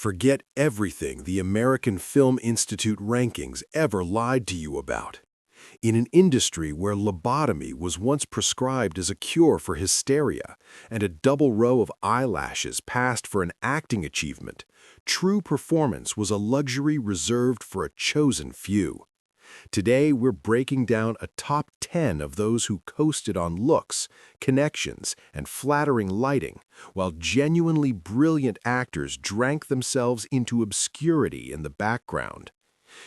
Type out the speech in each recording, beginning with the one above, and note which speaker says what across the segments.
Speaker 1: Forget everything the American Film Institute rankings ever lied to you about. In an industry where lobotomy was once prescribed as a cure for hysteria and a double row of eyelashes passed for an acting achievement, true performance was a luxury reserved for a chosen few. Today, we're breaking down a top 10 of those who coasted on looks, connections, and flattering lighting, while genuinely brilliant actors drank themselves into obscurity in the background.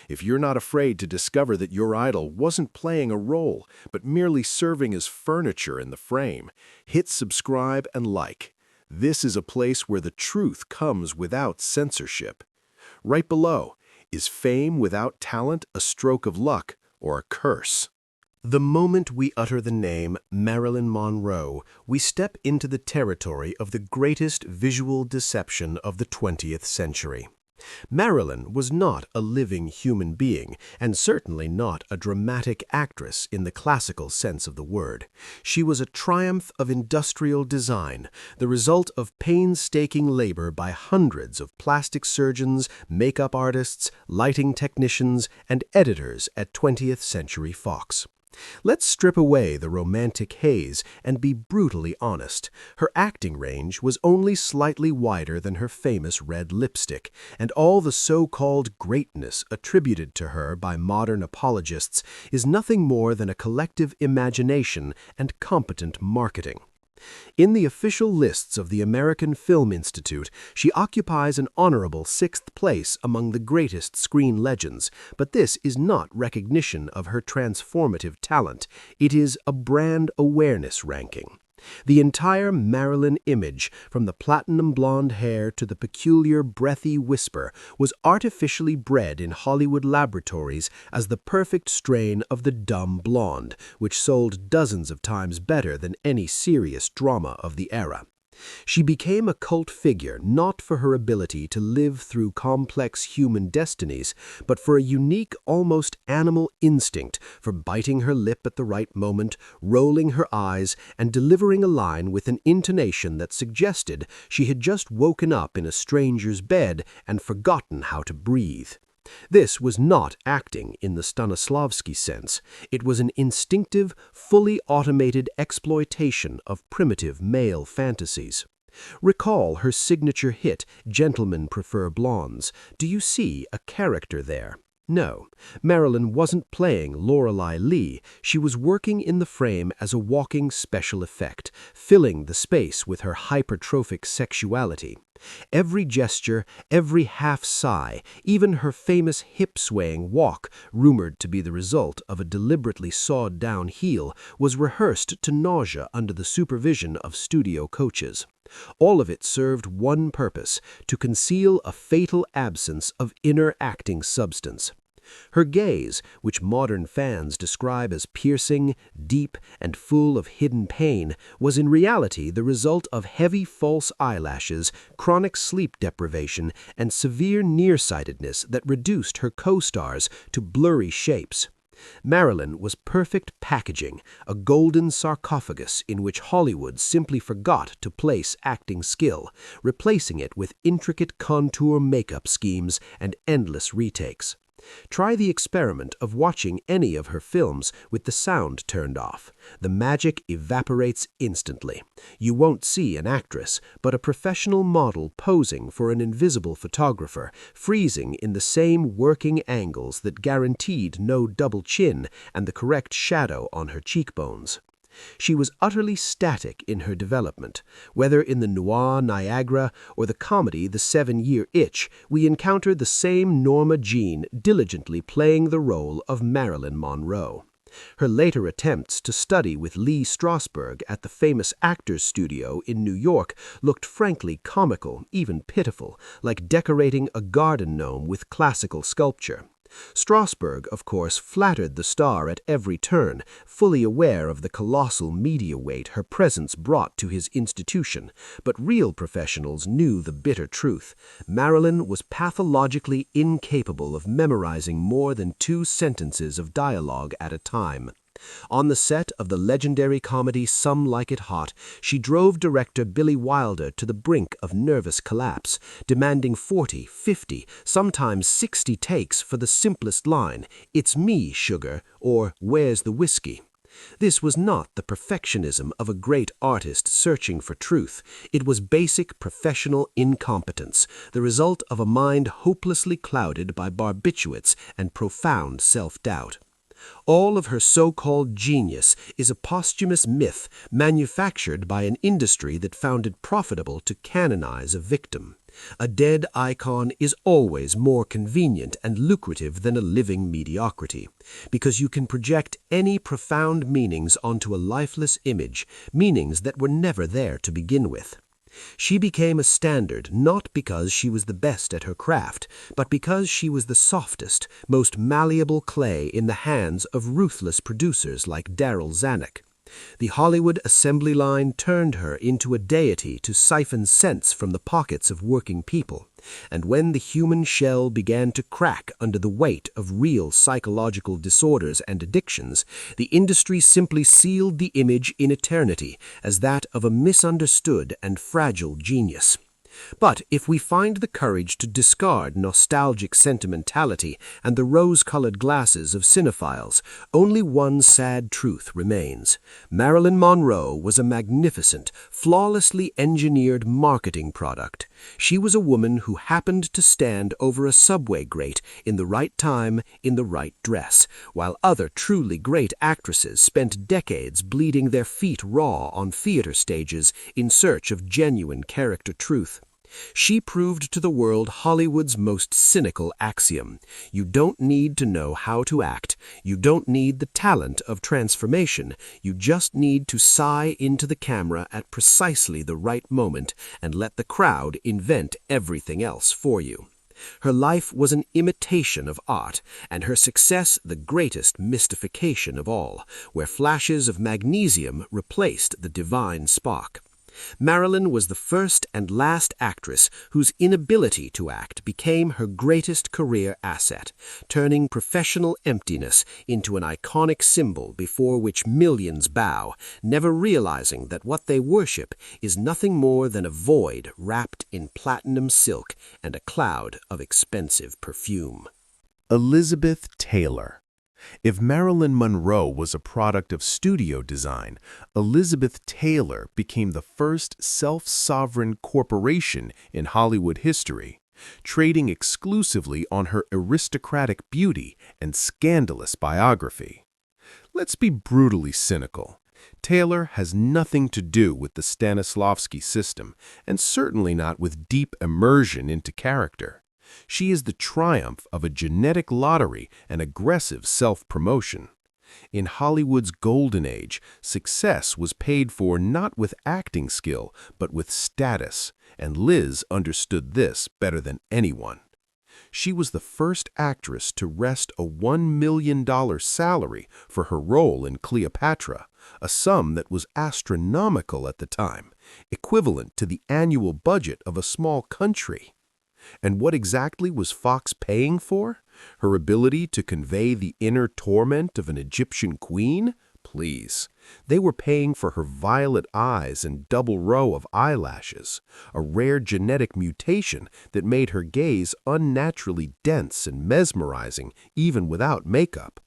Speaker 1: If you're not afraid to discover that your idol wasn't playing a role, but merely serving as furniture in the frame, hit subscribe and like. This is a place where the truth comes without censorship. Right below, is fame without talent a stroke of luck or a curse? The moment we utter the name Marilyn Monroe, we step into the territory of the greatest visual deception of the 20th century. Marilyn was not a living human being, and certainly not a dramatic actress in the classical sense of the word. She was a triumph of industrial design, the result of painstaking labor by hundreds of plastic surgeons, makeup artists, lighting technicians, and editors at 20th Century Fox. Let's strip away the romantic haze and be brutally honest. Her acting range was only slightly wider than her famous red lipstick, and all the so-called greatness attributed to her by modern apologists is nothing more than a collective imagination and competent marketing. In the official lists of the American Film Institute, she occupies an honorable 6th place among the greatest screen legends, but this is not recognition of her transformative talent. It is a brand awareness ranking. The entire Marilyn image, from the platinum blonde hair to the peculiar breathy whisper, was artificially bred in Hollywood laboratories as the perfect strain of the dumb blonde, which sold dozens of times better than any serious drama of the era. She became a cult figure not for her ability to live through complex human destinies, but for a unique, almost animal instinct for biting her lip at the right moment, rolling her eyes, and delivering a line with an intonation that suggested she had just woken up in a stranger's bed and forgotten how to breathe. This was not acting in the Stanislavski sense. It was an instinctive, fully automated exploitation of primitive male fantasies. Recall her signature hit, Gentlemen Prefer Blondes. Do you see a character there? No, Marilyn wasn't playing Lorelei Lee. She was working in the frame as a walking special effect, filling the space with her hypertrophic sexuality. Every gesture, every half-sigh, even her famous hip-swaying walk, rumored to be the result of a deliberately sawed-down heel, was rehearsed to nausea under the supervision of studio coaches. All of it served one purpose: to conceal a fatal absence of inner acting substance. Her gaze, which modern fans describe as piercing, deep, and full of hidden pain, was in reality the result of heavy false eyelashes, chronic sleep deprivation, and severe nearsightedness that reduced her co-stars to blurry shapes. Marilyn was perfect packaging, a golden sarcophagus in which Hollywood simply forgot to place acting skill, replacing it with intricate contour makeup schemes and endless retakes. Try the experiment of watching any of her films with the sound turned off. The magic evaporates instantly. You won't see an actress, but a professional model posing for an invisible photographer, freezing in the same working angles that guaranteed no double chin and the correct shadow on her cheekbones. She was utterly static in her development. Whether in the noir Niagara or the comedy The 7-Year Itch, we encounter the same Norma Jean diligently playing the role of Marilyn Monroe. Her later attempts to study with Lee Strasberg at the famous Actors Studio in New York looked frankly comical, even pitiful, like decorating a garden gnome with classical sculpture. Strasberg, of course, flattered the star at every turn, fully aware of the colossal media weight her presence brought to his institution, but real professionals knew the bitter truth. Marilyn was pathologically incapable of memorizing more than 2 sentences of dialogue at a time.
Speaker 2: On the set of the legendary comedy Some Like It Hot, she drove director Billy Wilder to the brink of nervous collapse, demanding 40, 50, sometimes 60 takes for the simplest line, "It's me, sugar," or "Where's the whiskey?" This was not the perfectionism of a great artist searching for truth. It was basic professional incompetence, the result of a mind hopelessly clouded by barbiturates and profound self-doubt. All of her so-called genius is a posthumous myth manufactured by an industry that found it profitable to canonize a victim. A dead icon is always more convenient and lucrative than a living mediocrity, because you can project any profound meanings onto a lifeless image, meanings that were never there to begin with. She became a standard not because she was the best at her craft, but because she was the softest, most malleable clay in the hands of ruthless producers like Darryl Zanuck. The Hollywood assembly line turned her into a deity to siphon cents from the pockets of working people, and when the human shell began to crack under the weight of real psychological disorders and addictions, the industry simply sealed the image in eternity as that of a misunderstood and fragile genius. But if we find the courage to discard nostalgic sentimentality and the rose-colored glasses of cinephiles, only one sad truth remains. Marilyn Monroe was a magnificent, flawlessly engineered marketing product. She was a woman who happened to stand over a subway grate in the right time, in the right dress, while other truly great actresses spent decades bleeding their feet raw on theater stages in search of genuine character truth. She proved to the world Hollywood's most cynical axiom: you don't need to know how to act, you don't need the talent of transformation, you just need to sigh into the camera at precisely the right moment and let the crowd invent everything else for you. Her life was an imitation of art, and her success the greatest mystification of all, where flashes of magnesium replaced the divine spark. Marilyn was the first and last actress whose inability to act became her greatest career asset, turning professional emptiness into an iconic symbol before which millions bow, never realizing that what they worship is nothing more than a void wrapped in platinum silk and a cloud of expensive perfume.
Speaker 1: Elizabeth Taylor. If Marilyn Monroe was a product of studio design, Elizabeth Taylor became the first self-sovereign corporation in Hollywood history, trading exclusively on her aristocratic beauty and scandalous biography. Let's be brutally cynical. Taylor has nothing to do with the Stanislavski system, and certainly not with deep immersion into character. She is the triumph of a genetic lottery and aggressive self-promotion. In Hollywood's golden age, success was paid for not with acting skill, but with status, and Liz understood this better than anyone. She was the first actress to wrest a $1 million salary for her role in Cleopatra, a sum that was astronomical at the time, equivalent to the annual budget of a small country. And what exactly was Fox paying for? Her ability to convey the inner torment of an Egyptian queen? Please. They were paying for her violet eyes and double row of eyelashes, a rare genetic mutation that made her gaze unnaturally dense and mesmerizing even without makeup.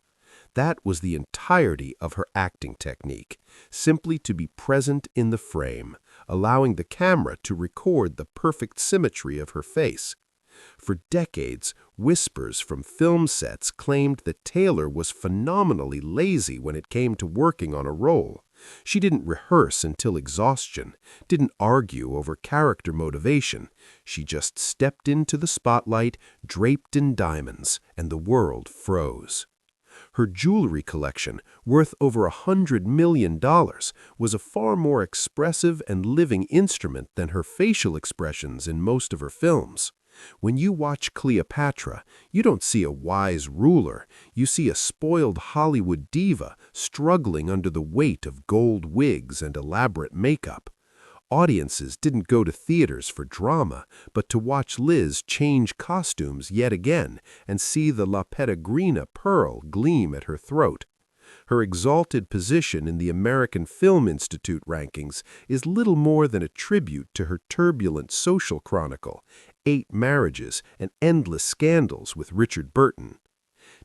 Speaker 1: That was the entirety of her acting technique, simply to be present in the frame, allowing the camera to record the perfect symmetry of her face. For decades, whispers from film sets claimed that Taylor was phenomenally lazy when it came to working on a role. She didn't rehearse until exhaustion, didn't argue over character motivation. She just stepped into the spotlight, draped in diamonds, and the world froze. Her jewelry collection, worth over $100 million, was a far more expressive and living instrument than her facial expressions in most of her films. When you watch Cleopatra, you don't see a wise ruler, you see a spoiled Hollywood diva struggling under the weight of gold wigs and elaborate makeup. Audiences didn't go to theaters for drama, but to watch Liz change costumes yet again and see the La Peregrina pearl gleam at her throat. Her exalted position in the American Film Institute rankings is little more than a tribute to her turbulent social chronicle, 8 marriages and endless scandals with Richard Burton.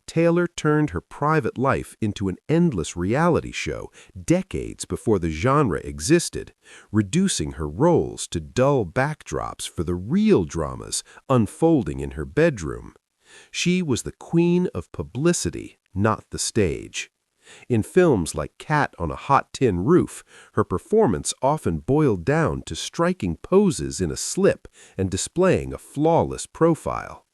Speaker 1: Taylor turned her private life into an endless reality show decades before the genre existed, reducing her roles to dull backdrops for the real dramas unfolding in her bedroom. She was the queen of publicity, not the stage. In films like Cat on a Hot Tin Roof, her performance often boiled down to striking poses in a slip and displaying a flawless profile.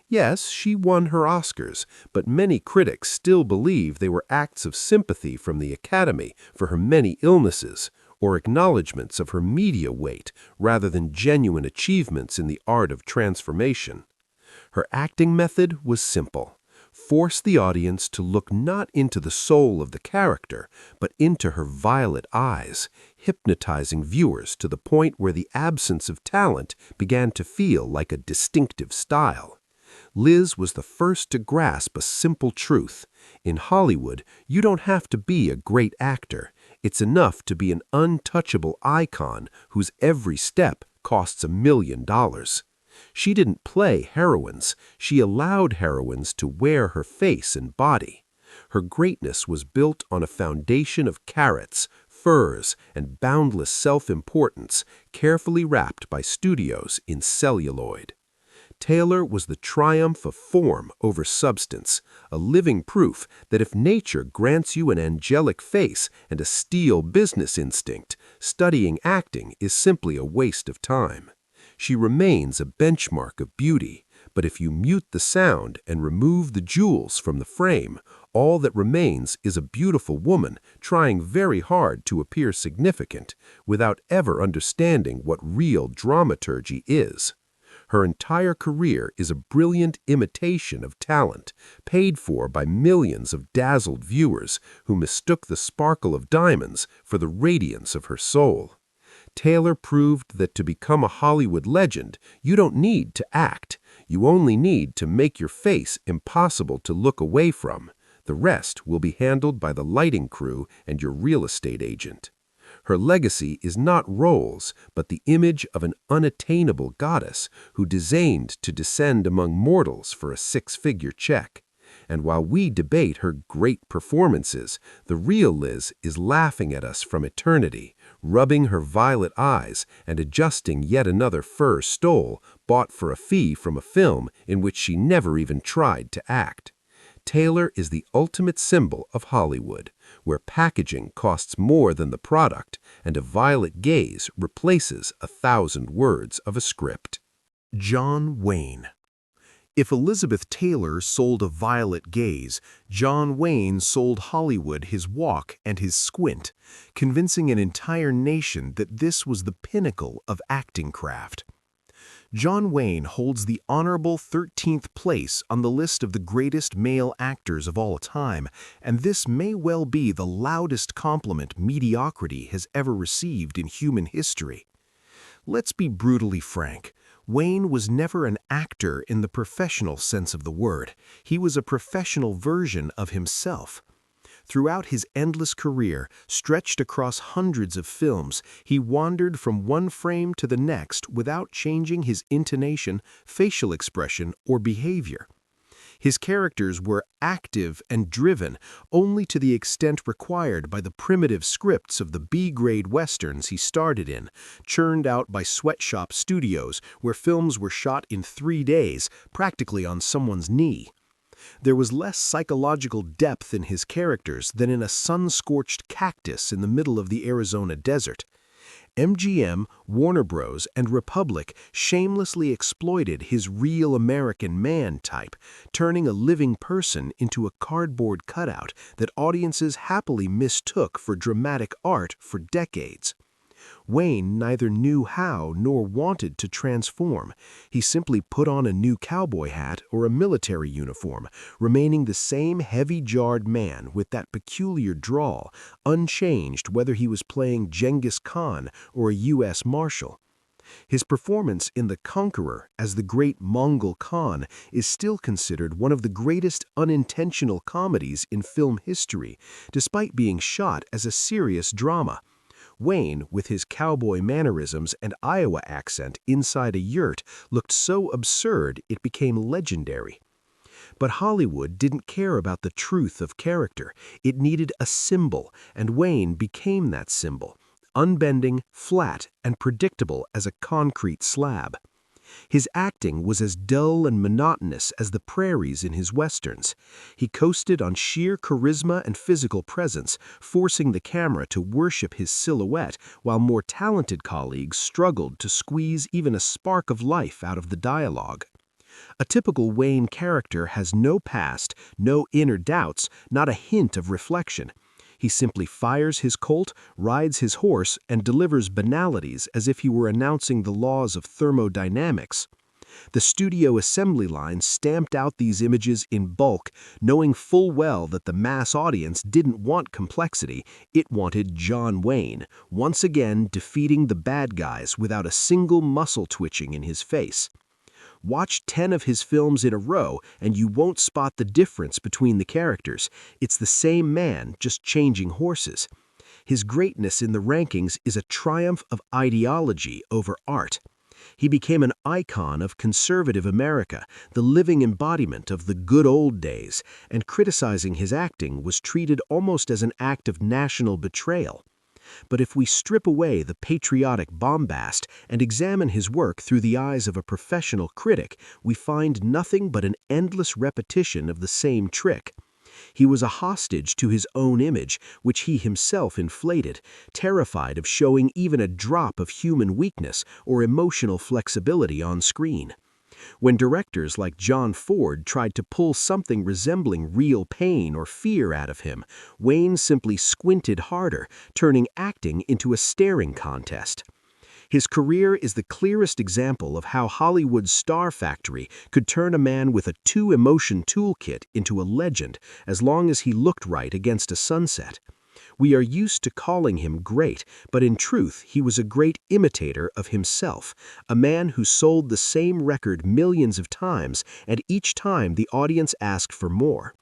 Speaker 1: Yes, she won her Oscars, but many critics still believe they were acts of sympathy from the Academy for her many illnesses, or acknowledgments of her media weight rather than genuine achievements in the art of transformation. Her acting method was simple. Force the audience to look not into the soul of the character, but into her violet eyes, hypnotizing viewers to the point where the absence of talent began to feel like a distinctive style. Liz was the first to grasp a simple truth. In Hollywood, you don't have to be a great actor. It's enough to be an untouchable icon whose every step costs $1 million. She didn't play heroines. She allowed heroines to wear her face and body. Her greatness was built on a foundation of carrots, furs, and boundless self-importance, carefully wrapped by studios in celluloid. Taylor was the triumph of form over substance, a living proof that if nature grants you an angelic face and a steel business instinct, studying acting is simply a waste of time. She remains a benchmark of beauty, but if you mute the sound and remove the jewels from the frame, all that remains is a beautiful woman trying very hard to appear significant without ever understanding what real dramaturgy is. Her entire career is a brilliant imitation of talent, paid for by millions of dazzled viewers who mistook the sparkle of diamonds for the radiance of her soul. Taylor proved that to become a Hollywood legend, you don't need to act. You only need to make your face impossible to look away from. The rest will be handled by the lighting crew and your real estate agent. Her legacy is not roles, but the image of an unattainable goddess who deigned to descend among mortals for a 6-figure check. And while we debate her great performances, the real Liz is laughing at us from eternity, rubbing her violet eyes and adjusting yet another fur stole bought for a fee from a film in which she never even tried to act. Taylor is the ultimate symbol of Hollywood, where packaging costs more than the product and a violet gaze replaces 1,000 words of a script.
Speaker 3: John Wayne. If Elizabeth Taylor sold a violet gaze, John Wayne sold Hollywood his walk and his squint, convincing an entire nation that this was the pinnacle of acting craft. John Wayne holds the honorable 13th place on the list of the greatest male actors of all time, and this may well be the loudest compliment mediocrity has ever received in human history. Let's be brutally frank. Wayne was never an actor in the professional sense of the word. He was a professional version of himself. Throughout his endless career, stretched across hundreds of films, he wandered from one frame to the next without changing his intonation, facial expression, or behavior. His characters were active and driven only to the extent required by the primitive scripts of the B-grade westerns he started in, churned out by sweatshop studios where films were shot in 3 days, practically on someone's knee. There was less psychological depth in his characters than in a sun-scorched cactus in the middle of the Arizona desert. MGM, Warner Bros., and Republic shamelessly exploited his real American man type, turning a living person into a cardboard cutout that audiences happily mistook for dramatic art for decades. Wayne neither knew how nor wanted to transform. He simply put on a new cowboy hat or a military uniform, remaining the same heavy-jawed man with that peculiar drawl, unchanged whether he was playing Genghis Khan or a U.S. Marshal. His performance in The Conqueror as the great Mongol Khan is still considered one of the greatest unintentional comedies in film history, despite being shot as a serious drama. Wayne, with his cowboy mannerisms and Iowa accent inside a yurt, looked so absurd it became legendary. But Hollywood didn't care about the truth of character. It needed a symbol, and Wayne became that symbol, unbending, flat, and predictable as a concrete slab. His acting was as dull and monotonous as the prairies in his westerns. He coasted on sheer charisma and physical presence, forcing the camera to worship his silhouette, while more talented colleagues struggled to squeeze even a spark of life out of the dialogue. A typical Wayne character has no past, no inner doubts, not a hint of reflection. He simply fires his Colt, rides his horse, and delivers banalities as if he were announcing the laws of thermodynamics. The studio assembly line stamped out these images in bulk, knowing full well that the mass audience didn't want complexity, it wanted John Wayne, once again defeating the bad guys without a single muscle twitching in his face. Watch 10 of his films in a row and you won't spot the difference between the characters. It's the same man, just changing horses. His greatness in the rankings is a triumph of ideology over art. He became an icon of conservative America, the living embodiment of the good old days, and criticizing his acting was treated almost as an act of national betrayal. But if we strip away the patriotic bombast and examine his work through the eyes of a professional critic, we find nothing but an endless repetition of the same trick. He was a hostage to his own image, which he himself inflated, terrified of showing even a drop of human weakness or emotional flexibility on screen. When directors like John Ford tried to pull something resembling real pain or fear out of him, Wayne simply squinted harder, turning acting into a staring contest. His career is the clearest example of how Hollywood's Star Factory could turn a man with a two-emotion toolkit into a legend as long as he looked right against a sunset. We are used to calling him great, but in truth he was a great imitator of himself, a man who sold the same record millions of times, and each time the audience asked for more.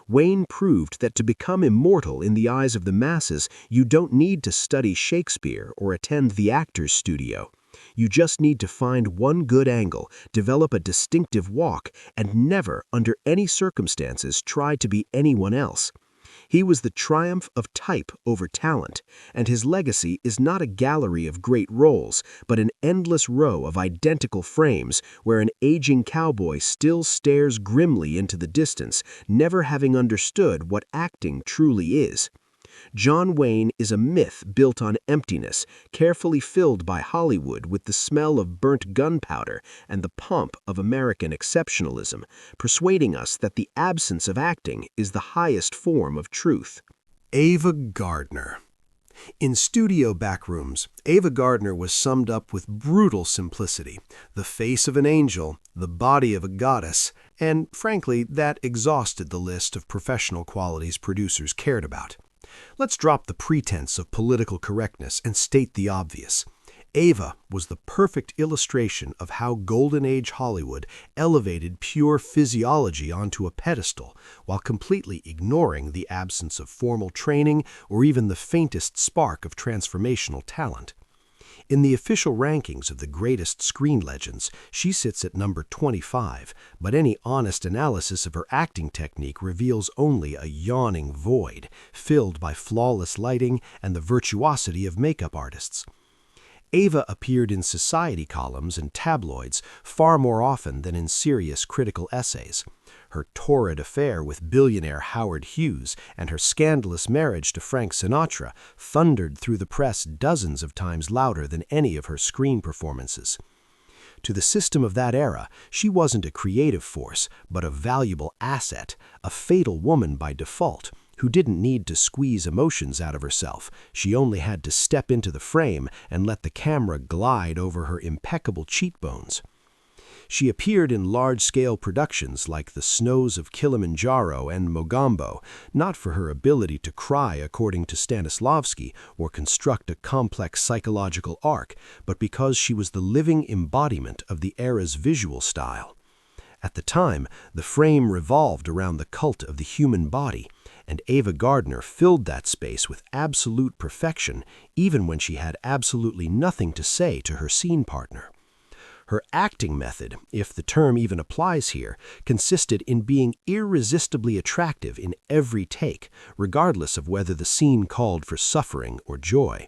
Speaker 3: Wayne proved that to become immortal in the eyes of the masses, you don't need to study Shakespeare or attend the actor's studio. You just need to find one good angle, develop a distinctive walk, and never, under any circumstances, try to be anyone else. He was the triumph of type over talent, and his legacy is not a gallery of great roles, but an endless row of identical frames where an aging cowboy still stares grimly into the distance, never having understood what acting truly is. John Wayne is a myth built on emptiness, carefully filled by Hollywood with the smell of burnt gunpowder and the pomp of American exceptionalism, persuading us that the absence of acting is the highest form of truth.
Speaker 1: Ava Gardner. In studio backrooms, Ava Gardner was summed up with brutal simplicity, the face of an angel, the body of a goddess, and, frankly, that exhausted the list of professional qualities producers cared about. Let's drop the pretense of political correctness and state the obvious. Ava was the perfect illustration of how Golden Age Hollywood elevated pure physiology onto a pedestal while completely ignoring the absence of formal training or even the faintest spark of transformational talent. In the official rankings of the greatest screen legends, she sits at number 25, but any honest analysis of her acting technique reveals only a yawning void, filled by flawless lighting and the virtuosity of makeup artists. Ava appeared in society columns and tabloids far more often than in serious critical essays. Her torrid affair with billionaire Howard Hughes and her scandalous marriage to Frank Sinatra thundered through the press dozens of times louder than any of her screen performances. To the system of that era, she wasn't a creative force, but a valuable asset, a fatal woman by default, who didn't need to squeeze emotions out of herself. She only had to step into the frame and let the camera glide over her impeccable cheekbones.
Speaker 2: She appeared in large-scale productions like The Snows of Kilimanjaro and Mogambo, not for her ability to cry according to Stanislavski or construct a complex psychological arc, but because she was the living embodiment of the era's visual style. At the time, the frame revolved around the cult of the human body, and Ava Gardner filled that space with absolute perfection, even when she had absolutely nothing to say to her scene partner. Her acting method, if the term even applies here, consisted in being irresistibly attractive in every take, regardless of whether the scene called for suffering or joy.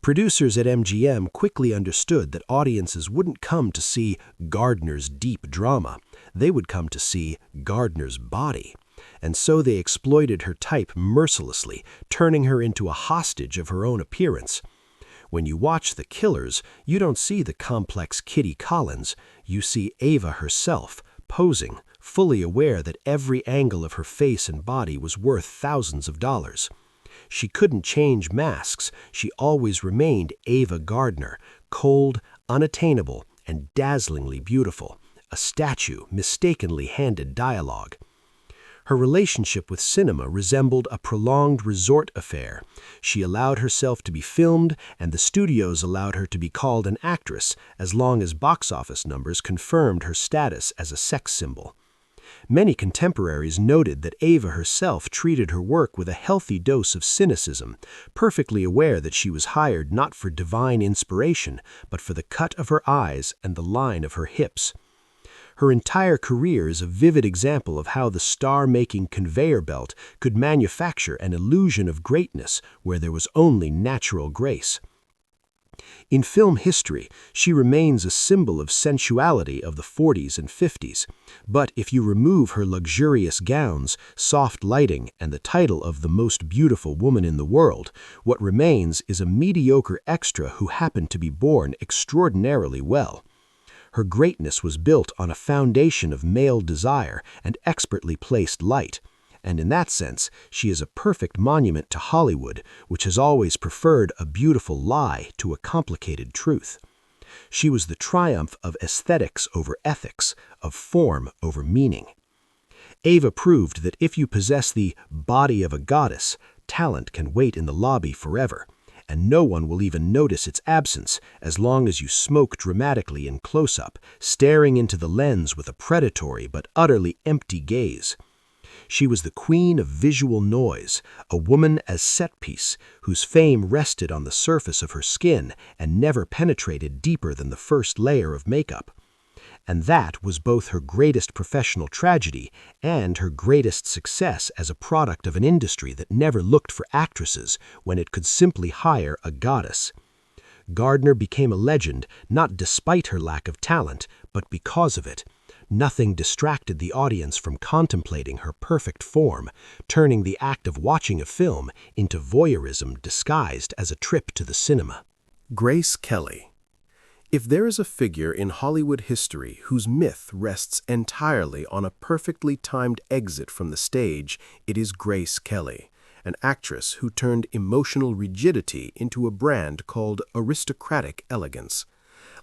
Speaker 2: Producers at MGM quickly understood that audiences wouldn't come to see Gardner's deep drama. They would come to see Gardner's body. And so they exploited her type mercilessly, turning her into a hostage of her own appearance. When you watch The Killers, you don't see the complex Kitty Collins. You see Ava herself, posing, fully aware that every angle of her face and body was worth thousands of dollars. She couldn't change masks. She always remained Ava Gardner, cold, unattainable, and dazzlingly beautiful, a statue mistakenly handed dialogue. Her relationship with cinema resembled a prolonged resort affair. She allowed herself to be filmed, and the studios allowed her to be called an actress, as long as box office numbers confirmed her status as a sex symbol. Many contemporaries noted that Ava herself treated her work with a healthy dose of cynicism, perfectly aware that she was hired not for divine inspiration, but for the cut of her eyes and the line of her hips. Her entire career is a vivid example of how the star-making conveyor belt could manufacture an illusion of greatness where there was only natural grace. In film history, she remains a symbol of sensuality of the 40s and 50s, but if you remove her luxurious gowns, soft lighting, and the title of the most beautiful woman in the world, what remains is a mediocre extra who happened to be born extraordinarily well. Her greatness was built on a foundation of male desire and expertly placed light, and in that sense, she is a perfect monument to Hollywood, which has always preferred a beautiful lie to a complicated truth. She was the triumph of aesthetics over ethics, of form over meaning. Ava proved that if you possess the body of a goddess, talent can wait in the lobby forever, and no one will even notice its absence as long as you smoke dramatically in close-up, staring into the lens with a predatory but utterly empty gaze. She was the queen of visual noise, a woman as set-piece, whose fame rested on the surface of her skin and never penetrated deeper than the first layer of makeup. And that was both her greatest professional tragedy and her greatest success as a product of an industry that never looked for actresses when it could simply hire a goddess. Gardner became a legend not despite her lack of talent, but because of it. Nothing distracted the audience from contemplating her perfect form, turning the act of watching a film into voyeurism disguised as a trip to the cinema.
Speaker 1: Grace Kelly. If there is a figure in Hollywood history whose myth rests entirely on a perfectly timed exit from the stage, it is Grace Kelly, an actress who turned emotional rigidity into a brand called aristocratic elegance.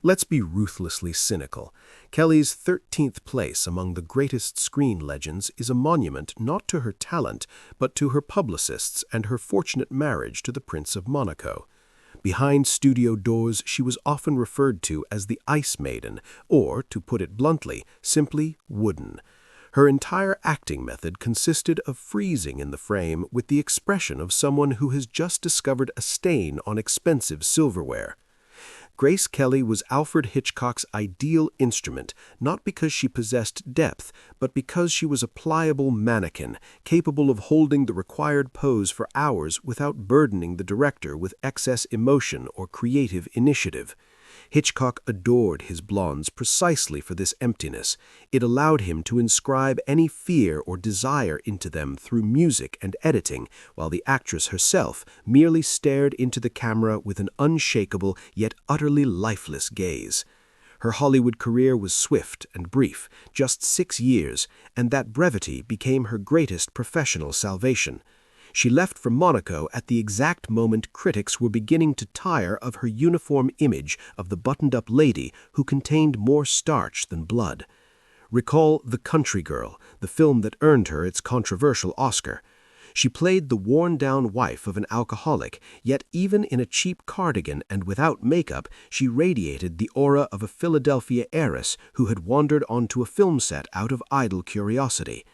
Speaker 1: Let's be ruthlessly cynical. Kelly's 13th place among the greatest screen legends is a monument not to her talent, but to her publicists and her fortunate marriage to the Prince of Monaco. Behind studio doors, she was often referred to as the Ice Maiden, or, to put it bluntly, simply wooden. Her entire acting method consisted of freezing in the frame with the expression of someone who has just discovered a stain on expensive silverware. Grace Kelly was Alfred Hitchcock's ideal instrument, not because she possessed depth, but because she was a pliable mannequin, capable of holding the required pose for hours without burdening the director with excess emotion or creative initiative. Hitchcock adored his blondes precisely for this emptiness. It allowed him to inscribe any fear or desire into them through music and editing, while the actress herself merely stared into the camera with an unshakable yet utterly lifeless gaze. Her Hollywood career was swift and brief, just 6 years, and that brevity became her greatest professional salvation.
Speaker 2: She left for Monaco at the exact moment critics were beginning to tire of her uniform image of the buttoned-up lady who contained more starch than blood. Recall The Country Girl, the film that earned her its controversial Oscar. She played the worn-down wife of an alcoholic, yet even in a cheap cardigan and without makeup, she radiated the aura of a Philadelphia heiress who had wandered onto a film set out of idle curiosity.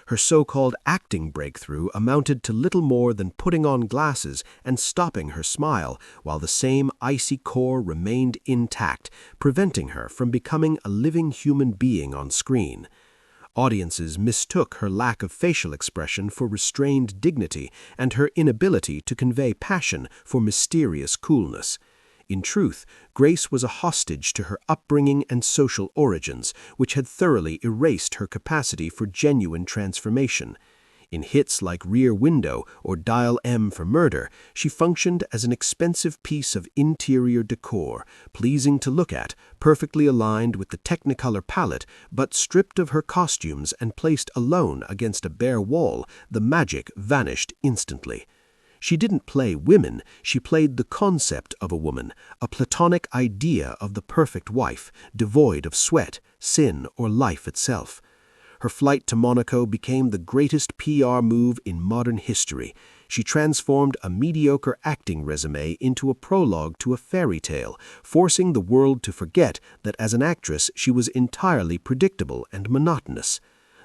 Speaker 2: Her so-called acting breakthrough amounted to little more than putting on glasses and stopping her smile, while the same icy core remained intact, preventing her from becoming a living human being on screen. Audiences mistook her lack of facial expression for restrained dignity and her inability to convey passion for mysterious coolness. In truth, Grace was a hostage to her upbringing and social origins, which had thoroughly erased her capacity for genuine transformation. In hits like Rear Window or Dial M for Murder, she functioned as an expensive piece of interior decor, pleasing to look at, perfectly aligned with the Technicolor palette, but stripped of her costumes and placed alone against a bare wall, the magic vanished instantly. She didn't play women, she played the concept of a woman, a platonic idea of the perfect wife, devoid of sweat, sin, or life itself. Her flight to Monaco became the greatest PR move in modern history. She transformed a mediocre acting resume into a prologue to a fairy tale, forcing the world to forget that as an actress she was entirely predictable and monotonous.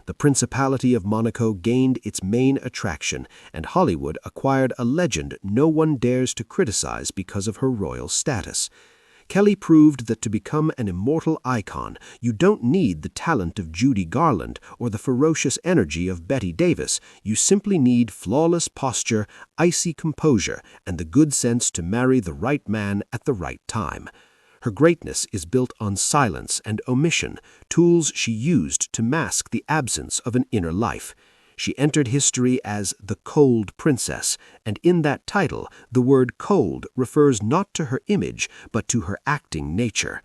Speaker 2: The Principality of Monaco gained its main attraction, and Hollywood acquired a legend no one dares to criticize because of her royal status. Kelly proved that to become an immortal icon, you don't need the talent of Judy Garland or the ferocious energy of Bette Davis. You simply need flawless posture, icy composure, and the good sense to marry the right man at the right time. Her greatness is built on silence and omission, tools she used to mask the absence of an inner life. She entered history as the Cold Princess, and in that title, the word cold refers not to her image, but to her acting nature.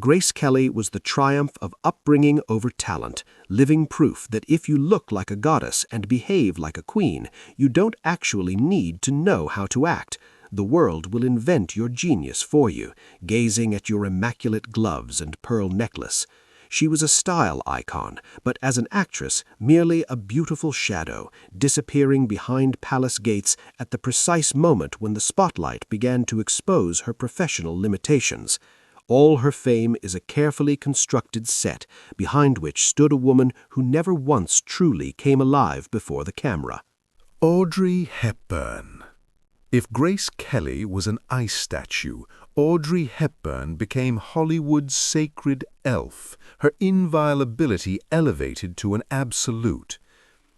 Speaker 2: Grace Kelly was the triumph of upbringing over talent, living proof that if you look like a goddess and behave like a queen, you don't actually need to know how to act. The world will invent your genius for you, gazing at your immaculate gloves and pearl necklace. She was a style icon, but as an actress, merely a beautiful shadow, disappearing behind palace gates at the precise moment when the spotlight began to expose her professional limitations. All her fame is a carefully constructed set, behind which stood a woman who never once truly came alive before the camera.
Speaker 3: Audrey Hepburn. If Grace Kelly was an ice statue, Audrey Hepburn became Hollywood's sacred elf, her inviolability elevated to an absolute.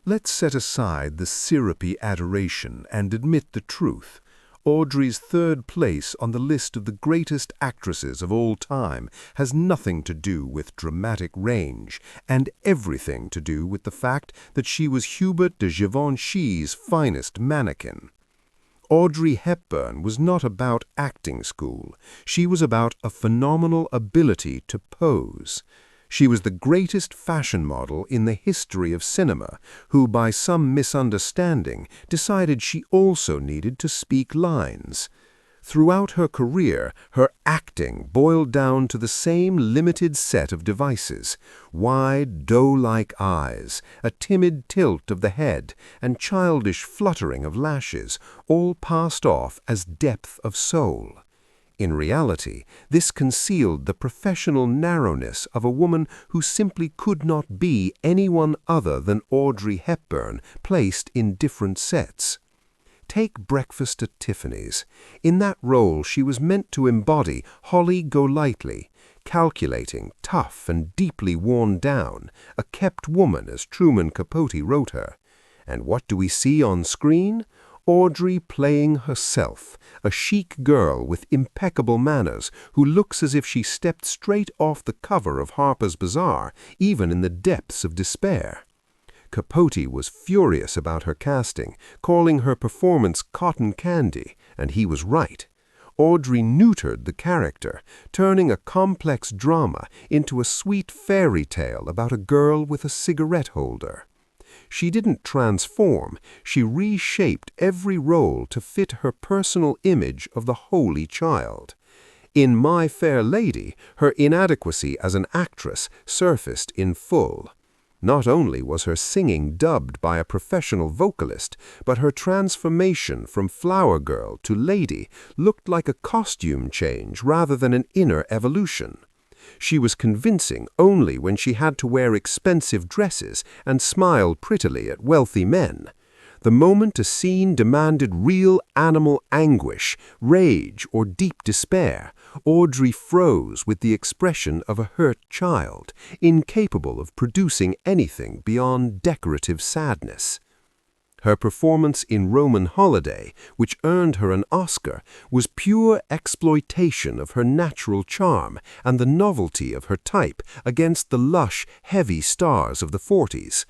Speaker 3: Let's set aside the syrupy adoration and admit the truth. Audrey's third place on the list of the greatest actresses of all time has nothing to do with dramatic range and everything to do with the fact that she was Hubert de Givenchy's finest mannequin. Audrey Hepburn was not about acting school. She was about a phenomenal ability to pose. She was the greatest fashion model in the history of cinema, who by some misunderstanding decided she also needed to speak lines. Throughout her career, her acting boiled down to the same limited set of devices: wide, doe-like eyes, a timid tilt of the head, and childish fluttering of lashes, all passed off as depth of soul. In reality, this concealed the professional narrowness of a woman who simply could not be anyone other than Audrey Hepburn, placed in different sets. Take Breakfast at Tiffany's. In that role she was meant to embody Holly Golightly, calculating, tough, and deeply worn down, a kept woman as Truman Capote wrote her. And what do we see on screen? Audrey playing herself, a chic girl with impeccable manners who looks as if she stepped straight off the cover of Harper's Bazaar, even in the depths of despair. Capote was furious about her casting, calling her performance cotton candy, and he was right. Audrey neutered the character, turning a complex drama into a sweet fairy tale about a girl with a cigarette holder.
Speaker 2: She didn't transform, she reshaped every role to fit her personal image of the holy child. In My Fair Lady, her inadequacy as an actress surfaced in full. Not only was her singing dubbed by a professional vocalist, but her transformation from flower girl to lady looked like a costume change rather than an inner evolution. She was convincing only when she had to wear expensive dresses and smile prettily at wealthy men. The moment a scene demanded real animal anguish, rage, or deep despair, Audrey froze with the expression of a hurt child, incapable of producing anything beyond decorative sadness. Her performance in Roman Holiday, which earned her an Oscar, was pure exploitation of her natural charm and the novelty of her type against the lush, heavy stars of the 40s.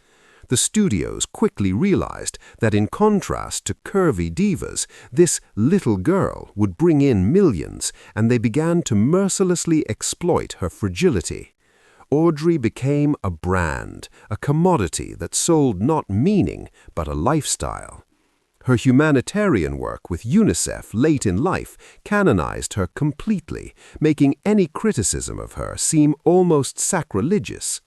Speaker 2: The studios quickly realized that in contrast to curvy divas, this little girl would bring in millions, and they began to mercilessly exploit her fragility. Audrey became a brand, a commodity that sold not meaning, but a lifestyle. Her humanitarian work with UNICEF late in life canonized her completely, making any criticism of her seem almost sacrilegious.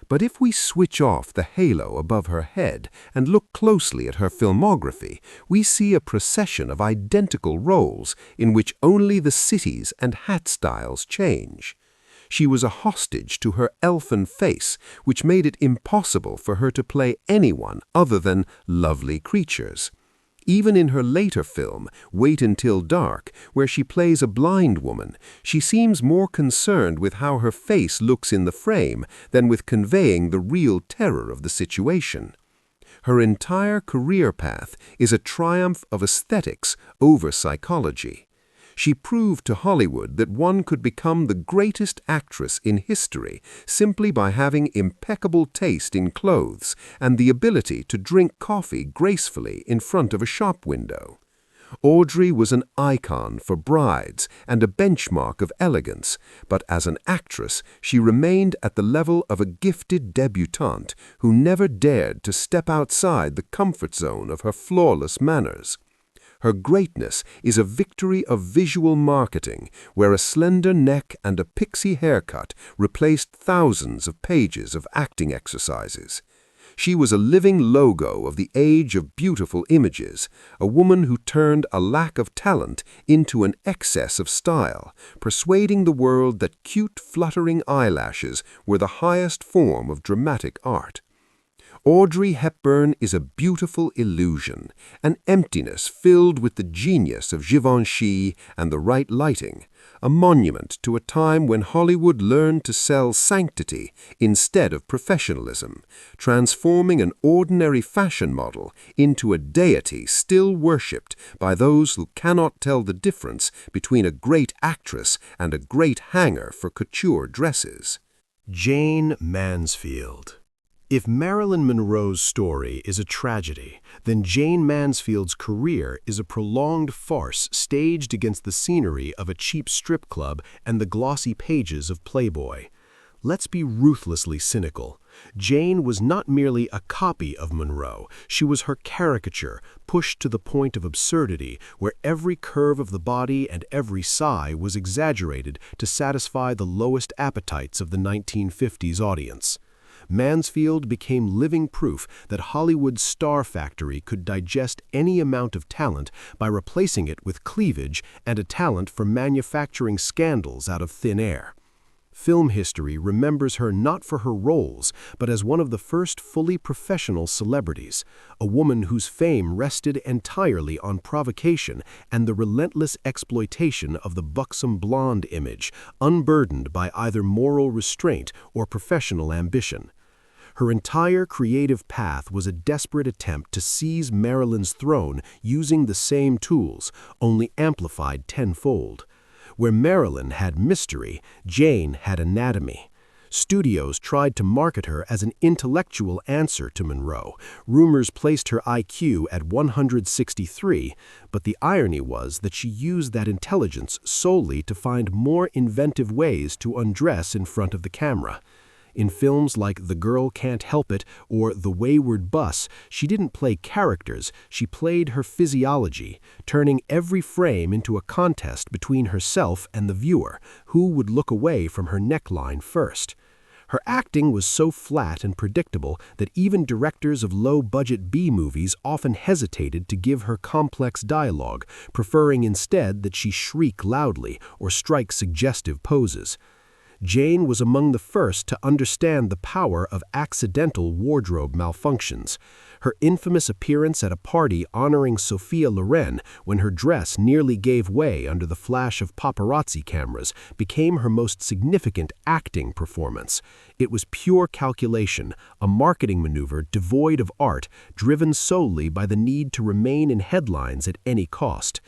Speaker 2: But if we switch off the halo above her head and look closely at her filmography, we see a procession of identical roles in which only the cities and hat styles change. She was a hostage to her elfin face, which made it impossible for her to play anyone other than lovely creatures. Even in her later film, Wait Until Dark, where she plays a blind woman, she seems more concerned with how her face looks in the frame than with conveying the real terror of the situation. Her entire career path is a triumph of aesthetics over psychology. She proved to Hollywood that one could become the greatest actress in history simply by having impeccable taste in clothes and the ability to drink coffee gracefully in front of a shop window. Audrey was an icon for brides and a benchmark of elegance, but as an actress, she remained at the level of a gifted debutante who never dared to step outside the comfort zone of her flawless manners. Her greatness is a victory of visual marketing, where a slender neck and a pixie haircut replaced thousands of pages of acting exercises. She was a living logo of the age of beautiful images, a woman who turned a lack of talent into an excess of style, persuading the world that cute, fluttering eyelashes were the highest form of dramatic art. Audrey Hepburn is a beautiful illusion, an emptiness filled with the genius of Givenchy and the right lighting, a monument to a time when Hollywood learned to sell sanctity instead of professionalism, transforming an ordinary fashion model into a deity still worshipped by those who cannot tell the difference between a great actress and a great hanger for couture dresses.
Speaker 1: Jane Mansfield. If Marilyn Monroe's story is a tragedy, then Jane Mansfield's career is a prolonged farce staged against the scenery of a cheap strip club and the glossy pages of Playboy. Let's be ruthlessly cynical. Jane was not merely a copy of Monroe, she was her caricature, pushed to the point of absurdity, where every curve of the body and every sigh was exaggerated to satisfy the lowest appetites of the 1950s audience. Mansfield became living proof that Hollywood's star factory could digest any amount of talent by replacing it with cleavage and a talent for manufacturing scandals out of thin air. Film history remembers her not for her roles, but as one of the first fully professional celebrities, a woman whose fame rested entirely on provocation and the relentless exploitation of the buxom blonde image, unburdened by either moral restraint or professional ambition. Her entire creative path was a desperate attempt to seize Marilyn's throne using the same tools, only amplified tenfold. Where Marilyn had mystery, Jane had anatomy. Studios tried to market her as an intellectual answer to Monroe. Rumors placed her IQ at 163, but the irony was that she used that intelligence solely to find more inventive ways to undress in front of the camera.
Speaker 2: In films like The Girl Can't Help It or The Wayward Bus, she didn't play characters, she played her physiology, turning every frame into a contest between herself and the viewer, who would look away from her neckline first. Her acting was so flat and predictable that even directors of low-budget B-movies often hesitated to give her complex dialogue, preferring instead that she shriek loudly or strike suggestive poses. Jane was among the first to understand the power of accidental wardrobe malfunctions. Her infamous appearance at a party honoring Sophia Loren when her dress nearly gave way under the flash of paparazzi cameras became her most significant acting performance. It was pure calculation, a marketing maneuver devoid of art, driven solely by the need to remain in headlines at any cost.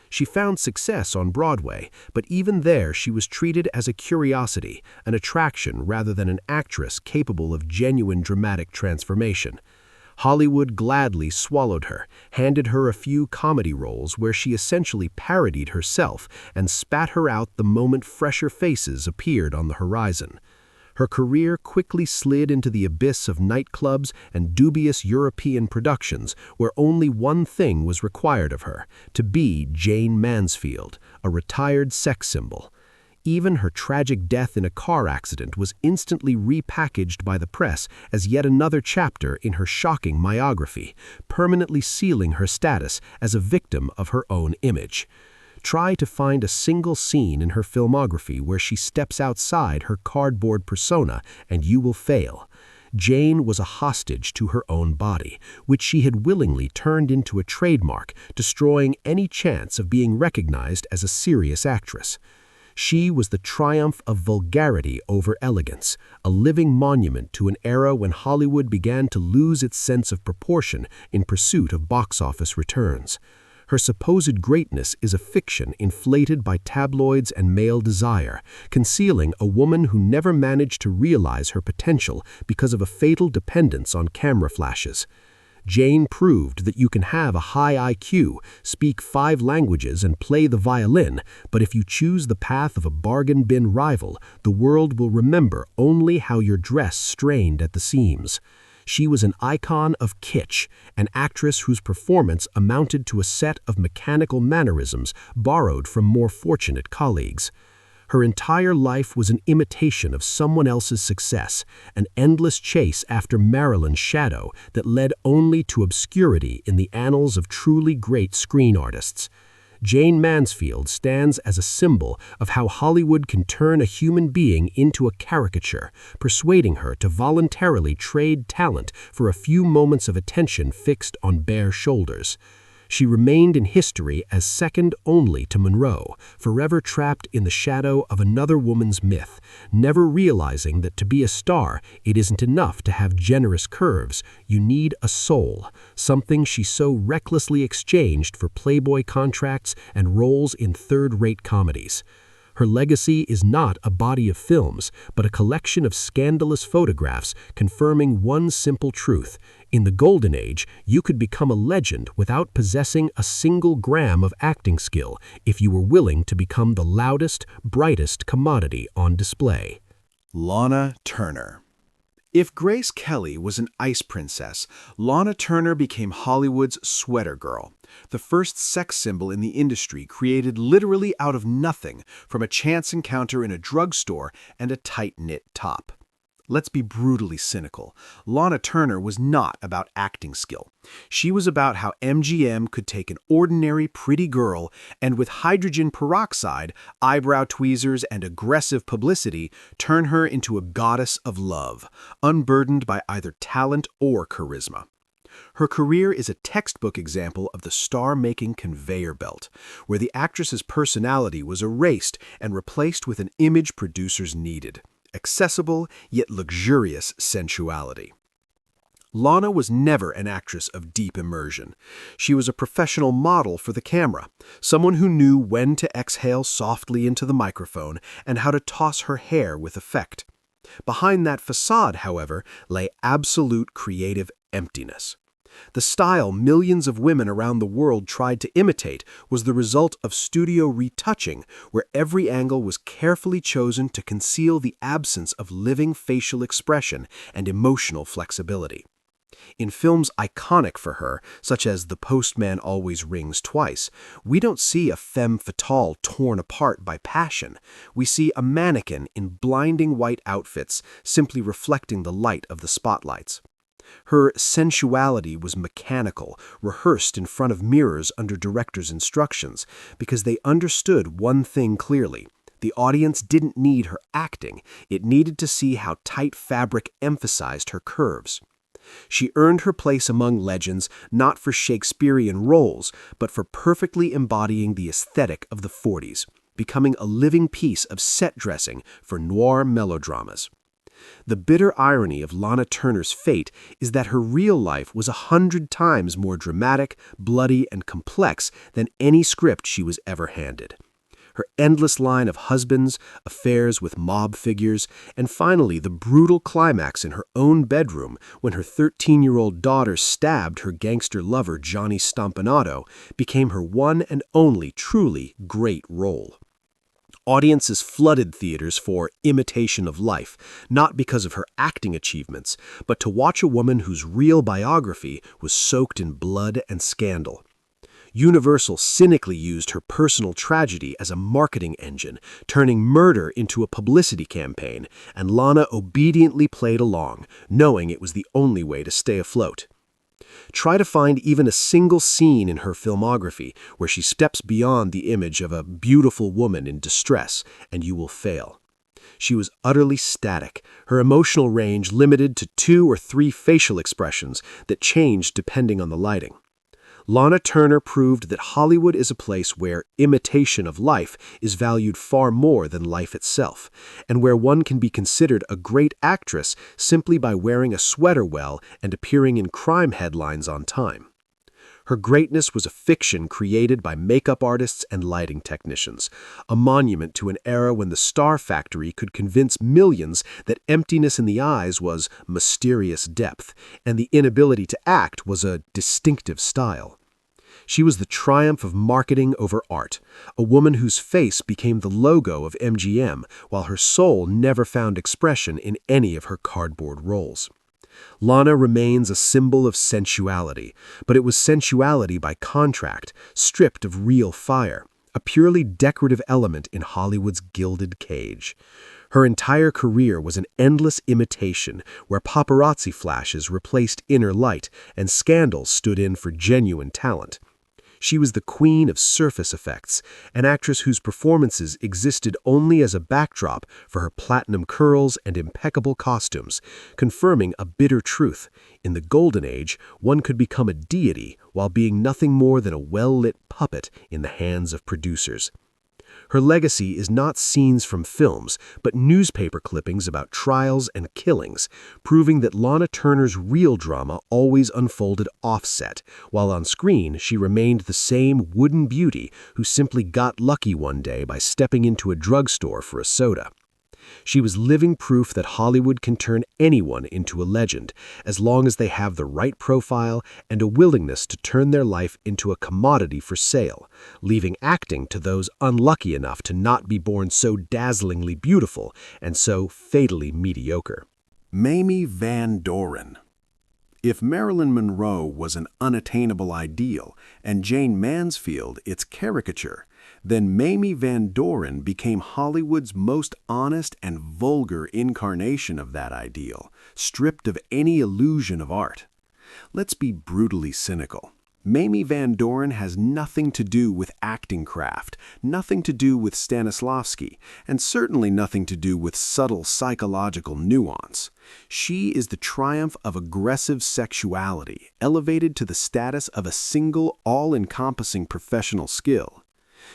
Speaker 2: She found success on Broadway, but even there she was treated as a curiosity, an attraction rather than an actress capable of genuine dramatic transformation. Hollywood gladly swallowed her, handed her a few comedy roles where she essentially parodied herself and spat her out the moment fresher faces appeared on the horizon. Her career quickly slid into the abyss of nightclubs and dubious European productions where only one thing was required of her, to be Jane Mansfield, a retired sex symbol. Even her tragic death in a car accident was instantly repackaged by the press as yet another chapter in her shocking biography, permanently sealing her status as a victim of her own image. Try to find a single scene in her filmography where she steps outside her cardboard persona and you will fail. Jane was a hostage to her own body, which she had willingly turned into a trademark, destroying any chance of being recognized as a serious actress. She was the triumph of vulgarity over elegance, a living monument to an era when Hollywood began to lose its sense of proportion in pursuit of box office returns. Her supposed greatness is a fiction inflated by tabloids and male desire, concealing a woman who never managed to realize her potential because of a fatal dependence on camera flashes. Jane proved that you can have a high IQ, speak 5 languages, and play the violin, but if you choose the path of a bargain bin rival, the world will remember only how your dress strained at the seams. She was an icon of kitsch, an actress whose performance amounted to a set of mechanical mannerisms borrowed from more fortunate colleagues. Her entire life was an imitation of someone else's success, an endless chase after Marilyn's shadow that led only to obscurity in the annals of truly great screen artists. Jane Mansfield stands as a symbol of how Hollywood can turn a human being into a caricature, persuading her to voluntarily trade talent for a few moments of attention fixed on bare shoulders. She remained in history as second only to Monroe, forever trapped in the shadow of another woman's myth, never realizing that to be a star, it isn't enough to have generous curves. You need a soul, something she so recklessly exchanged for Playboy contracts and roles in third-rate comedies. Her legacy is not a body of films, but a collection of scandalous photographs confirming one simple truth. In the Golden Age, you could become a legend without possessing a single gram of acting skill if you were willing to become the loudest, brightest commodity on display.
Speaker 1: Lana Turner. If Grace Kelly was an ice princess, Lana Turner became Hollywood's sweater girl, the first sex symbol in the industry created literally out of nothing from a chance encounter in a drugstore and a tight-knit top. Let's be brutally cynical. Lana Turner was not about acting skill. She was about how MGM could take an ordinary pretty girl and with hydrogen peroxide, eyebrow tweezers, and aggressive publicity, turn her into a goddess of love, unburdened by either talent or charisma. Her career is a textbook example of the star-making conveyor belt, where the actress's personality was erased and replaced with an image producers needed. Accessible, yet luxurious sensuality. Lana was never an actress of deep immersion. She was a professional model for the camera, someone who knew when to exhale softly into the microphone and how to toss her hair with effect. Behind that facade, however, lay absolute creative emptiness.
Speaker 2: The style millions of women around the world tried to imitate was the result of studio retouching, where every angle was carefully chosen to conceal the absence of living facial expression and emotional flexibility. In films iconic for her, such as The Postman Always Rings Twice, we don't see a femme fatale torn apart by passion. We see a mannequin in blinding white outfits simply reflecting the light of the spotlights. Her sensuality was mechanical, rehearsed in front of mirrors under directors' instructions, because they understood one thing clearly. The audience didn't need her acting, it needed to see how tight fabric emphasized her curves. She earned her place among legends not for Shakespearean roles, but for perfectly embodying the aesthetic of the 40s, becoming a living piece of set dressing for noir melodramas. The bitter irony of Lana Turner's fate is that her real life was 100 times more dramatic, bloody, and complex than any script she was ever handed. Her endless line of husbands, affairs with mob figures, and finally the brutal climax in her own bedroom when her 13-year-old daughter stabbed her gangster lover Johnny Stompanato became her one and only truly great role. Audiences flooded theaters for Imitation of Life, not because of her acting achievements, but to watch a woman whose real biography was soaked in blood and scandal. Universal cynically used her personal tragedy as a marketing engine, turning murder into a publicity campaign, and Lana obediently played along, knowing it was the only way to stay afloat. Try to find even a single scene in her filmography where she steps beyond the image of a beautiful woman in distress, and you will fail. She was utterly static, her emotional range limited to 2 or 3 facial expressions that changed depending on the lighting. Lana Turner proved that Hollywood is a place where imitation of life is valued far more than life itself, and where one can be considered a great actress simply by wearing a sweater well and appearing in crime headlines on time. Her greatness was a fiction created by makeup artists and lighting technicians, a monument to an era when the Star Factory could convince millions that emptiness in the eyes was mysterious depth, and the inability to act was a distinctive style. She was the triumph of marketing over art, a woman whose face became the logo of MGM, while her soul never found expression in any of her cardboard roles. Lana remains a symbol of sensuality, but it was sensuality by contract, stripped of real fire, a purely decorative element in Hollywood's gilded cage. Her entire career was an endless imitation where paparazzi flashes replaced inner light and scandals stood in for genuine talent. She was the queen of surface effects, an actress whose performances existed only as a backdrop for her platinum curls and impeccable costumes, confirming a bitter truth. In the Golden Age, one could become a deity while being nothing more than a well-lit puppet in the hands of producers. Her legacy is not scenes from films, but newspaper clippings about trials and killings, proving that Lana Turner's real drama always unfolded offset, while on screen she remained the same wooden beauty who simply got lucky one day by stepping into a drugstore for a soda. She was living proof that Hollywood can turn anyone into a legend, as long as they have the right profile and a willingness to turn their life into a commodity for sale, leaving acting to those unlucky enough to not be born so dazzlingly beautiful and so fatally mediocre.
Speaker 1: Mamie Van Doren. If Marilyn Monroe was an unattainable ideal and Jane Mansfield its caricature, then Mamie Van Doren became Hollywood's most honest and vulgar incarnation of that ideal, stripped of any illusion of art. Let's be brutally cynical. Mamie Van Doren has nothing to do with acting craft, nothing to do with Stanislavski, and certainly nothing to do with subtle psychological nuance. She is the triumph of aggressive sexuality, elevated to the status of a single, all-encompassing professional skill.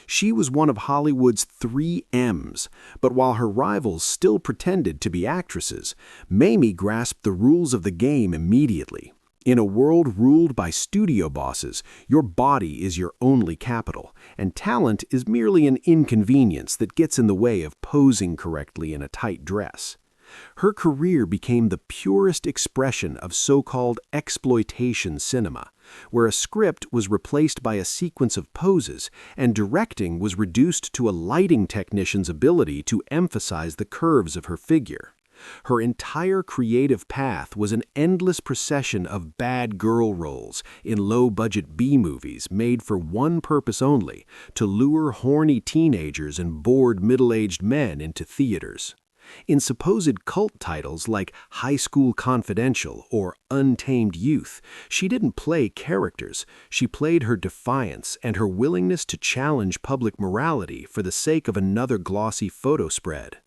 Speaker 1: She was one of Hollywood's 3 M's, but while her rivals still pretended to be actresses, Mamie grasped the rules of the game immediately. In a world ruled by studio bosses, your body is your only capital, and talent is merely an inconvenience that gets in the way of posing correctly in a tight dress.
Speaker 2: Her career became the purest expression of so-called exploitation cinema, where a script was replaced by a sequence of poses and directing was reduced to a lighting technician's ability to emphasize the curves of her figure. Her entire creative path was an endless procession of bad girl roles in low-budget B-movies made for one purpose only, to lure horny teenagers and bored middle-aged men into theaters. In supposed cult titles like High School Confidential or Untamed Youth, she didn't play characters, she played her defiance and her willingness to challenge public morality for the sake of another glossy photo spread.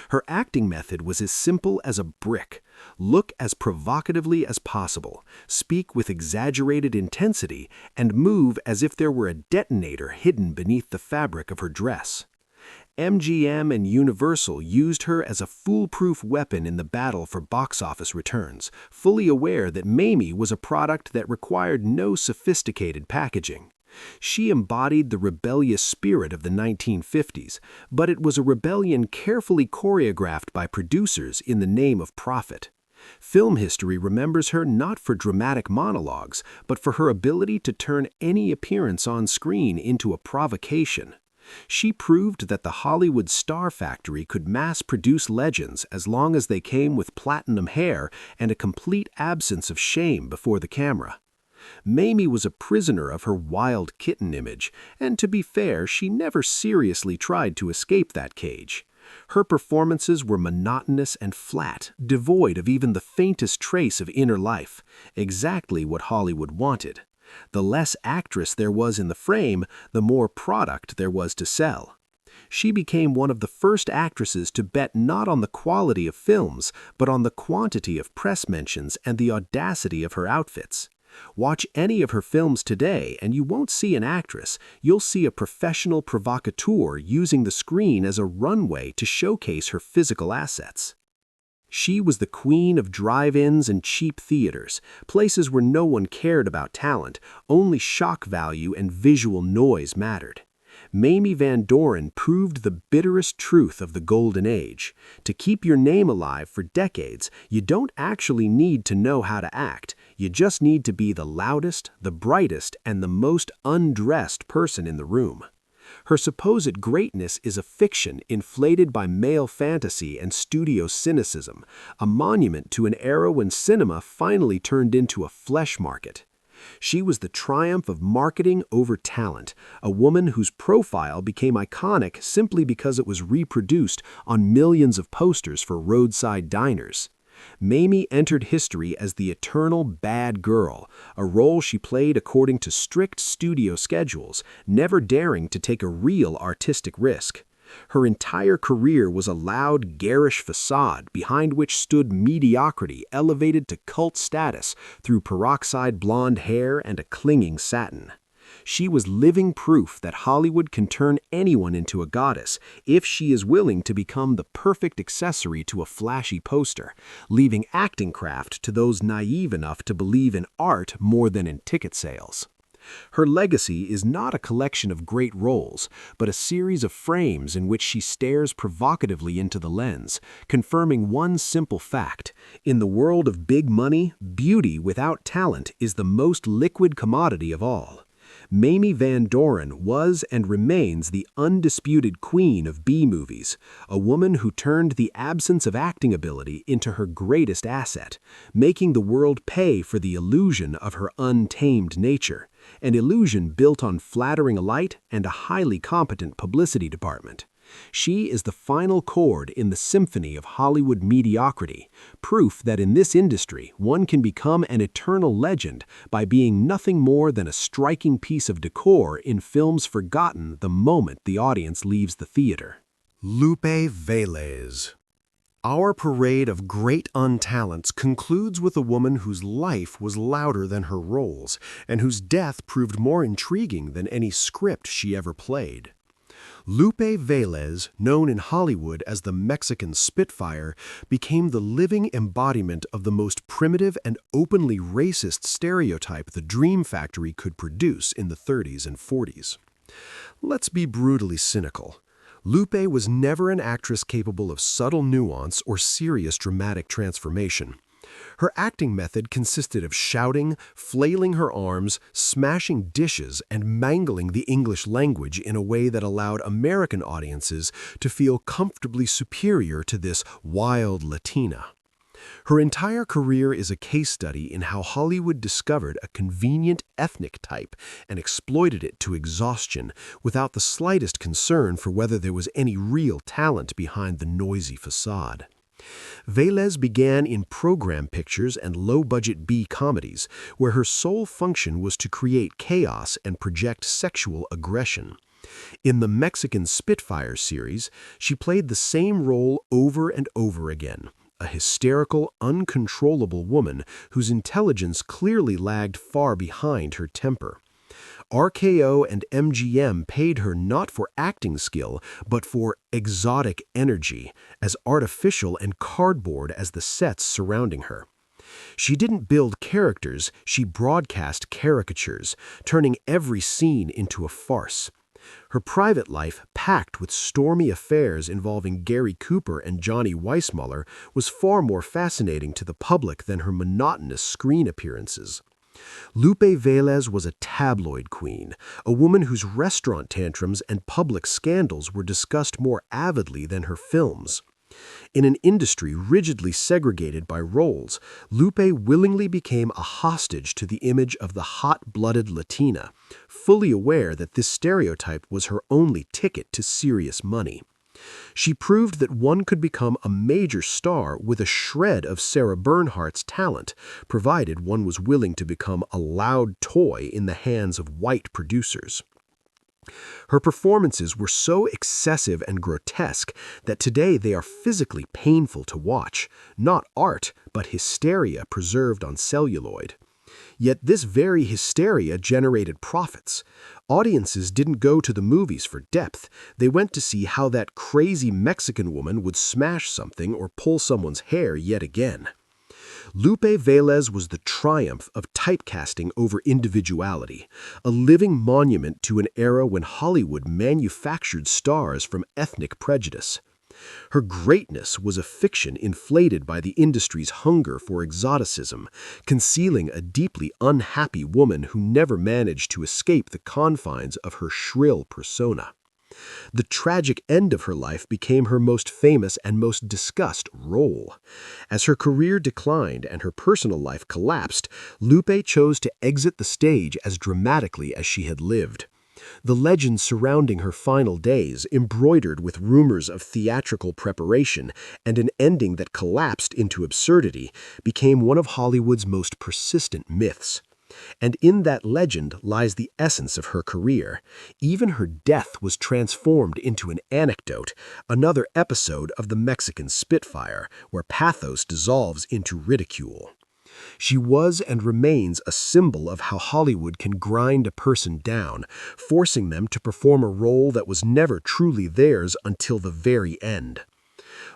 Speaker 2: Her acting method was as simple as a brick. Look as provocatively as possible, speak with exaggerated intensity, and move as if there were a detonator hidden beneath the fabric of her dress. MGM and Universal used her as a foolproof weapon in the battle for box office returns, fully aware that Mamie was a product that required no sophisticated packaging. She embodied the rebellious spirit of the 1950s, but it was a rebellion carefully choreographed by producers in the name of profit. Film history remembers her not for dramatic monologues, but for her ability to turn any appearance on screen into a provocation. She proved that the Hollywood Star Factory could mass-produce legends as long as they came with platinum hair and a complete absence of shame before the camera. Mamie was a prisoner of her wild kitten image, and to be fair, she never seriously tried to escape that cage. Her performances were monotonous and flat, devoid of even the faintest trace of inner life, exactly what Hollywood wanted. The less actress there was in the frame, the more product there was to sell. She became one of the first actresses to bet not on the quality of films, but on the quantity of press mentions and the audacity of her outfits. Watch any of her films today and you won't see an actress, you'll see a professional provocateur using the screen as a runway to showcase her physical assets. She was the queen of drive-ins and cheap theaters, places where no one cared about talent, only shock value and visual noise mattered. Mamie Van Doren proved the bitterest truth of the golden age. To keep your name alive for decades, you don't actually need to know how to act. You just need to be the loudest, the brightest, and the most undressed person in the room. Her supposed greatness is a fiction inflated by male fantasy and studio cynicism, a monument to an era when cinema finally turned into a flesh market. She was the triumph of marketing over talent, a woman whose profile became iconic simply because it was reproduced on millions of posters for roadside diners. Mamie entered history as the eternal bad girl, a role she played according to strict studio schedules, never daring to take a real artistic risk. Her entire career was a loud, garish facade behind which stood mediocrity elevated to cult status through peroxide blonde hair and a clinging satin. She was living proof that Hollywood can turn anyone into a goddess if she is willing to become the perfect accessory to a flashy poster, leaving acting craft to those naive enough to believe in art more than in ticket sales. Her legacy is not a collection of great roles, but a series of frames in which she stares provocatively into the lens, confirming one simple fact: in the world of big money, beauty without talent is the most liquid commodity of all. Mamie Van Doren was and remains the undisputed queen of B-movies, a woman who turned the absence of acting ability into her greatest asset, making the world pay for the illusion of her untamed nature, an illusion built on flattering a light and a highly competent publicity department. She is the final chord in the symphony of Hollywood mediocrity, proof that in this industry one can become an eternal legend by being nothing more than a striking piece of decor in films forgotten the moment the audience leaves the theater.
Speaker 1: Lupe Velez. Our parade of great untalents concludes with a woman whose life was louder than her roles, and whose death proved more intriguing than any script she ever played. Lupe Velez, known in Hollywood as the Mexican Spitfire, became the living embodiment of the most primitive and openly racist stereotype the Dream Factory could produce in the 30s and 40s. Let's be brutally cynical.
Speaker 2: Lupe was never an actress capable of subtle nuance or serious dramatic transformation. Her acting method consisted of shouting, flailing her arms, smashing dishes, and mangling the English language in a way that allowed American audiences to feel comfortably superior to this wild Latina. Her entire career is a case study in how Hollywood discovered a convenient ethnic type and exploited it to exhaustion without the slightest concern for whether there was any real talent behind the noisy facade. Velez began in program pictures and low-budget B-comedies, where her sole function was to create chaos and project sexual aggression. In the Mexican Spitfire series, she played the same role over and over again, a hysterical, uncontrollable woman whose intelligence clearly lagged far behind her temper. RKO and MGM paid her not for acting skill, but for exotic energy, as artificial and cardboard as the sets surrounding her. She didn't build characters, she broadcast caricatures, turning every scene into a farce. Her private life, packed with stormy affairs involving Gary Cooper and Johnny Weissmuller, was far more fascinating to the public than her monotonous screen appearances. Lupe Velez was a tabloid queen, a woman whose restaurant tantrums and public scandals were discussed more avidly than her films. In an industry rigidly segregated by roles, Lupe willingly became a hostage to the image of the hot-blooded Latina, fully aware that this stereotype was her only ticket to serious money. She proved that one could become a major star with a shred of Sarah Bernhardt's talent, provided one was willing to become a loud toy in the hands of white producers. Her performances were so excessive and grotesque that today they are physically painful to watch, not art, but hysteria preserved on celluloid. Yet this very hysteria generated profits. Audiences didn't go to the movies for depth. They went to see how that crazy Mexican woman would smash something or pull someone's hair yet again. Lupe Velez was the triumph of typecasting over individuality, a living monument to an era when Hollywood manufactured stars from ethnic prejudice. Her greatness was a fiction inflated by the industry's hunger for exoticism, concealing a deeply unhappy woman who never managed to escape the confines of her shrill persona. The tragic end of her life became her most famous and most discussed role. As her career declined and her personal life collapsed, Lupe chose to exit the stage as dramatically as she had lived. The legend surrounding her final days, embroidered with rumors of theatrical preparation and an ending that collapsed into absurdity, became one of Hollywood's most persistent myths. And in that legend lies the essence of her career. Even her death was transformed into an anecdote, another episode of the Mexican Spitfire, where pathos dissolves into ridicule. She was and remains a symbol of how Hollywood can grind a person down, forcing them to perform a role that was never truly theirs until the very end.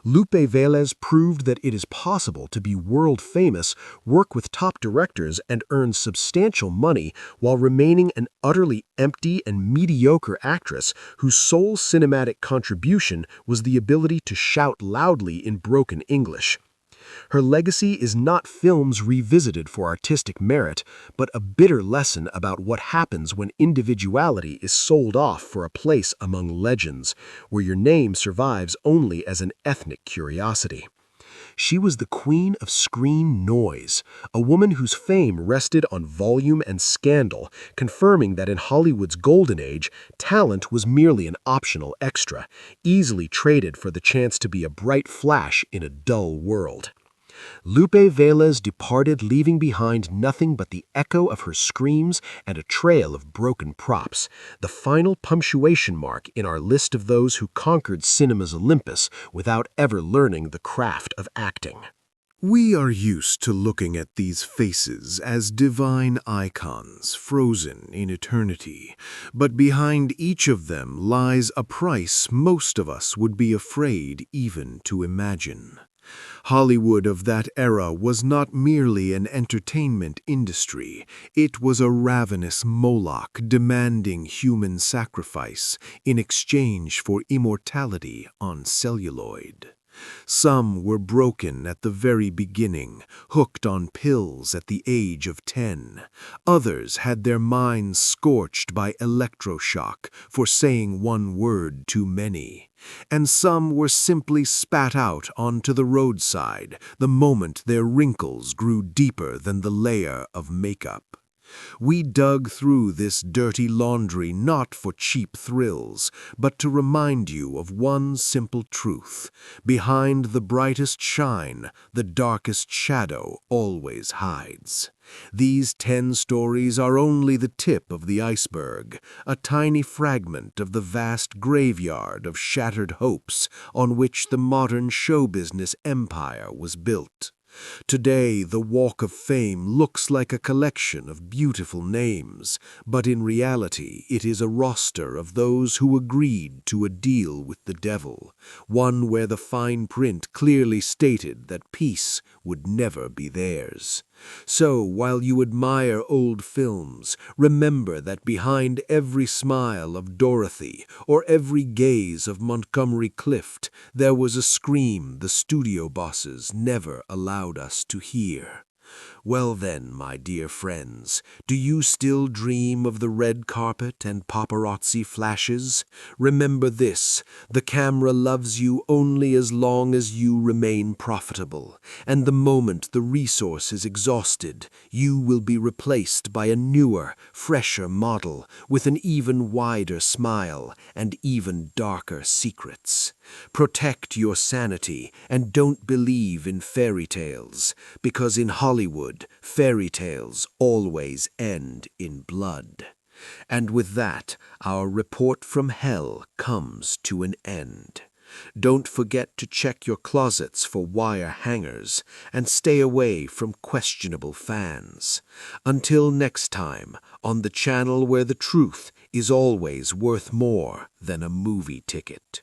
Speaker 2: Lupe Velez proved that it is possible to be world-famous, work with top directors, and earn substantial money while remaining an utterly empty and mediocre actress whose sole cinematic contribution was the ability to shout loudly in broken English. Her legacy is not films revisited for artistic merit, but a bitter lesson about what happens when individuality is sold off for a place among legends, where your name survives only as an ethnic curiosity. She was the queen of screen noise, a woman whose fame rested on volume and scandal, confirming that in Hollywood's golden age, talent was merely an optional extra, easily traded for the chance to be a bright flash in a dull world. Lupe Velez departed, leaving behind nothing but the echo of her screams and a trail of broken props, the final punctuation mark in our list of those who conquered cinema's Olympus without ever learning the craft of acting.
Speaker 1: We are used to looking at these faces as divine icons frozen in eternity, but behind each of them lies a price most of us would be afraid even to imagine.
Speaker 3: Hollywood of that era was not merely an entertainment industry, it was a ravenous Moloch demanding human sacrifice in exchange for immortality on celluloid. Some were broken at the very beginning, hooked on pills at the age of 10. Others had their minds scorched by electroshock for saying one word too many. And some were simply spat out onto the roadside the moment their wrinkles grew deeper than the layer of makeup. We dug through this dirty laundry not for cheap thrills, but to remind you of one simple truth. Behind the brightest shine, the darkest shadow always hides. These 10 stories are only the tip of the iceberg, a tiny fragment of the vast graveyard of shattered hopes on which the modern show business empire was built. Today, the Walk of Fame looks like a collection of beautiful names, but in reality it is a roster of those who agreed to a deal with the devil, one where the fine print clearly stated that peace would never be theirs. So, while you admire old films, remember that behind every smile of Dorothy or every gaze of Montgomery Clift, there was a scream the studio bosses never allowed us to hear. Well then, my dear friends, do you still dream of the red carpet and paparazzi flashes? Remember this, the camera loves you only as long as you remain profitable, and the moment the resource is exhausted, you will be replaced by a newer, fresher model with an even wider smile and even darker secrets. Protect your sanity and don't believe in fairy tales, because in Hollywood, fairy tales always end in blood. And with that, our report from hell comes to an end. Don't forget to check your closets for wire hangers and stay away from questionable fans. Until next time, on the channel where the truth is always worth more than a movie ticket.